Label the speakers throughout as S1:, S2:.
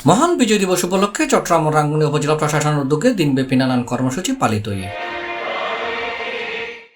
S1: মহান বিজয় দিবস উপলক্ষে চট্টগ্রাম ও রাঙ্গুনিয়া উপজেলা প্রশাসনের উদ্যোগে দিনব্যাপী নানান কর্মসূচি পালিত হয়।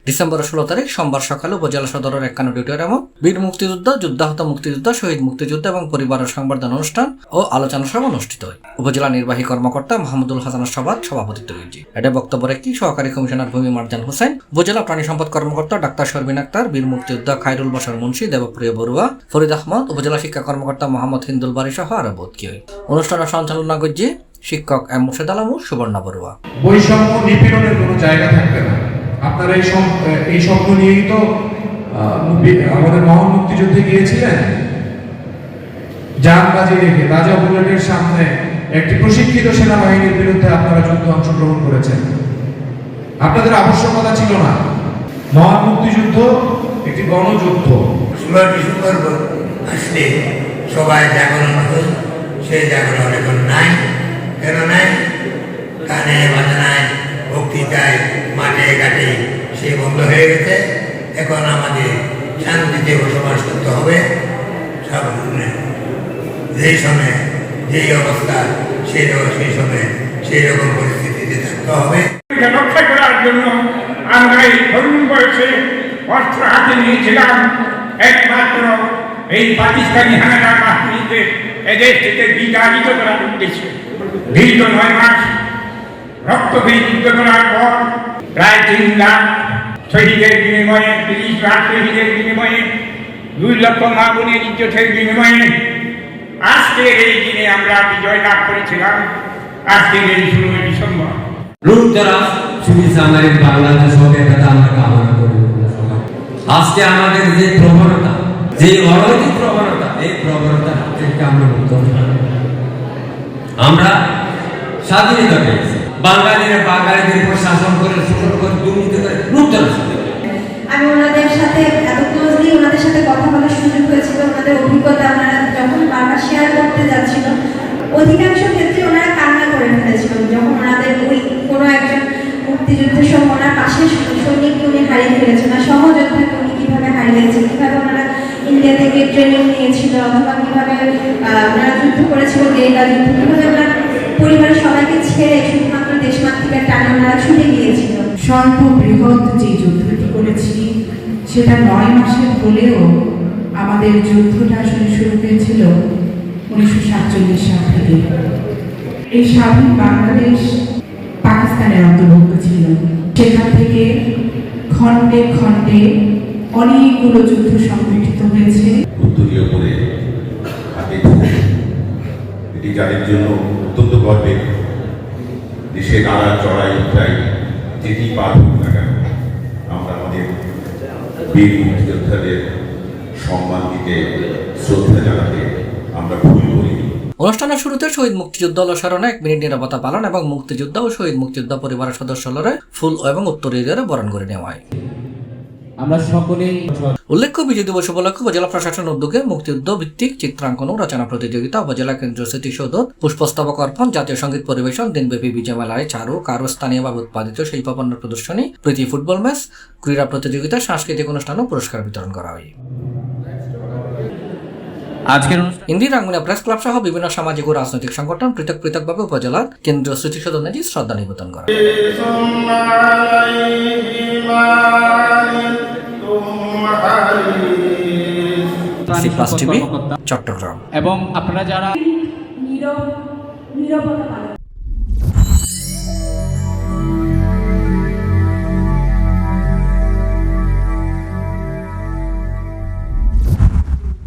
S1: ডিসেম্বর 16 তারিখ সোমবার সকালে উপজেলা সদরের 51 অডিটোরিয়ামে বীর মুক্তিযোদ্ধা, যুদ্ধাহত মুক্তিযোদ্ধা, শহীদ মুক্তিযোদ্ধা এবং পরিবারের সংবর্ধনা অনুষ্ঠান ও আলোচনা সভা অনুষ্ঠিত হয়। উপজেলা নির্বাহী কর্মকর্তা মাহমুদুল হাসান সভাত সভাপতিত্ব করেছেন। এতে বক্তব্য রাখেন সহকারী কমিশনার ভূমি মার্জান হোসেন, উপজেলা প্রাণী সম্পদ কর্মকর্তা ডাক্তার শর্মিন আক্তার, বীর মুক্তিযোদ্ধা খায়রুল বাশার মুন্সি, দেবপ্রিয় বড়ুয়া, ফরিদ আহমদ, উপজেলা শিক্ষা কর্মকর্তা মোহাম্মদ হিন্দুল বাড়ি সহ আরো বোধকি হয়। অনুষ্ঠানের সঞ্চালনা করছে শিক্ষক এম মুর্শেদ আলম ও সুবর্ণা বড়ুয়া।
S2: বৈষম্য নিপীড়নের কোনো জায়গা থাকবে না। আপনারা এই স্বপ্ন নিয়েই তো আমাদের মহান মুক্তিযুদ্ধে গিয়েছিলেন। যান বাজি রেখে রাজা বুলেটের সামনে একটি প্রশিক্ষিত সেনাবাহিনীর বিরুদ্ধে আপনারা যুদ্ধে অংশগ্রহণ করেছেন। আপনাদের আবশ্যকতা ছিল না। মহান মুক্তিযুদ্ধ একটি গণযুদ্ধ।
S3: 16 ডিসেম্বর আসলে সবাই জাগরণ হয়, সেই জাগরণ এখন নাই। কেন নাই? কানে বাজনায়, বক্তৃতায়, মাঠে ঘাটে সে বন্ধ হয়ে গেছে। এখন আমাদের শান্তিতে বসবাস করতে হবে। সব যেই সময় যেই অবস্থা সেই সময় সেই রকম পরিস্থিতিতে থাকতে হবে।
S4: রক্ষা করার জন্য আমরা এই তরুণ বয়সে অস্ত্র হাতে নিয়েছিলাম। একমাত্র এই পাকিস্তানি হানাদার বাহিনীতে এদের থেকে বিতাড়িত করার উদ্দেশ্যে দীর্ঘ 9 মাস রক্তক্ষয়ী যুদ্ধ করার পর প্রায় 3 লাখ শহীদের বিনিময়ে, 30 লাখ শহীদের বিনিময়ে, 2 লক্ষ মা বোনের ইজ্জতের বিনিময়ে আজকের এই দিনে আমরা বিজয় লাভ করেছিলাম। আজকের এই 16 ডিসেম্বর
S5: লুটতরাজ শুনেছি আমাদের বাংলাদেশ হবে, এটা আমরা কামনা করি। আজকে আমাদের যে প্রবণতা, যে অনৈতিক প্রবণতা, এই প্রবণতার হাত থেকে আমরা মুক্ত হতে পারি। আমরা স্বাধীনতা পেয়েছি। বাঙালিদের উপর শাসন করে, শোষণ করে, দুর্নীতি করে লুটতরাজ।
S6: আমি ওনাদের সাথে এত ক্লোজলি ওনাদের সাথে কথা বলার সুযোগ হয়েছিল। ওনাদের অভিজ্ঞতা ওনারা যখন বারবার শেয়ার করতে যাচ্ছিল, অধিকাংশ ক্ষেত্রে ওনারা কান্না করে ফেলেছিল। যখন ওনাদের ওই কোনো একজন মুক্তিযুদ্ধের সময় ওনার পাশে সৈনিককে উনি হারিয়ে ফেলেছেন, না সহযোদ্ধাকে উনি কীভাবে হারিয়েছেন, কীভাবে ওনারা ইন্ডিয়া থেকে ট্রেনিং নিয়েছিল, অথবা কীভাবে ওনারা যুদ্ধ করেছিল, গেরিলা যুদ্ধ, কীভাবে ওনার পরিবারের সবাইকে ছেড়ে শুধুমাত্র দেশমাতৃকার টানে ওনারা ছুটে গিয়েছিল।
S7: সর্ববৃহৎ যে যুদ্ধটি করেছি সেটা 9 মাসের হলেও আমাদের যুদ্ধটা আসলে শুরু হয়েছিল 1947 সাল থেকে। এই স্বাধীন বাংলাদেশ পাকিস্তানের অন্তর্ভুক্ত ছিল। সেখান থেকে খণ্ডে খণ্ডে অনেকগুলো যুদ্ধ সংগঠিত হয়েছে।
S8: উত্তরীয় করে এটি যাদের জন্য অত্যন্ত গর্বের। দেশে নানা চড়াই উঠাই যেটি পার হোক না কেন, আমরা আমাদের বীর মুক্তিযোদ্ধাদের সম্মান দিতে, শ্রদ্ধা জানাতে আমরা ভুল করিনি।
S1: অনুষ্ঠানের শুরুতে শহীদ মুক্তিযুদ্ধ স্মরণে 1 মিনিট নিরাপত্তা পালন এবং মুক্তিযোদ্ধা ও শহীদ মুক্তিযোদ্ধা পরিবারের সদস্যরা ফুল এবং উত্তরীয় বরণ করে নেওয়া হয়।
S5: আমরা সকলেই
S1: উল্লেখ্য, বিজয় দিবস উপলক্ষে উপজেলা প্রশাসনের উদ্যোগে মুক্তিযুদ্ধ ভিত্তিক চিত্রাঙ্কন ও রচনা প্রতিযোগিতা, উপজেলা কেন্দ্রীয় স্মৃতিসৌধ পুষ্পস্তবক অর্পণ, জাতীয় সঙ্গীত পরিবেশন, দিনব্যাপী বিজয় মেলায় চারু কারো স্থানীয়ভাবে উৎপাদিত শিল্পপণ্য প্রদর্শনী, প্রীতি ফুটবল ম্যাচ, ক্রীড়া প্রতিযোগিতা, সাংস্কৃতিক অনুষ্ঠান ও পুরস্কার বিতরণ করা হয়।
S5: আজকের
S1: ইন্দিরা রাঙ্গুনিয়া প্রেস ক্লাব সহ বিভিন্ন সামাজিক ও রাজনৈতিক সংগঠন পৃথকভাবে উপজেলার কেন্দ্রীয় স্মৃতিসৌধ নিয়ে শ্রদ্ধা নিবেদন করে। চট্টগ্রাম
S5: এবং আপনারা যারা
S6: নীরবতা পালন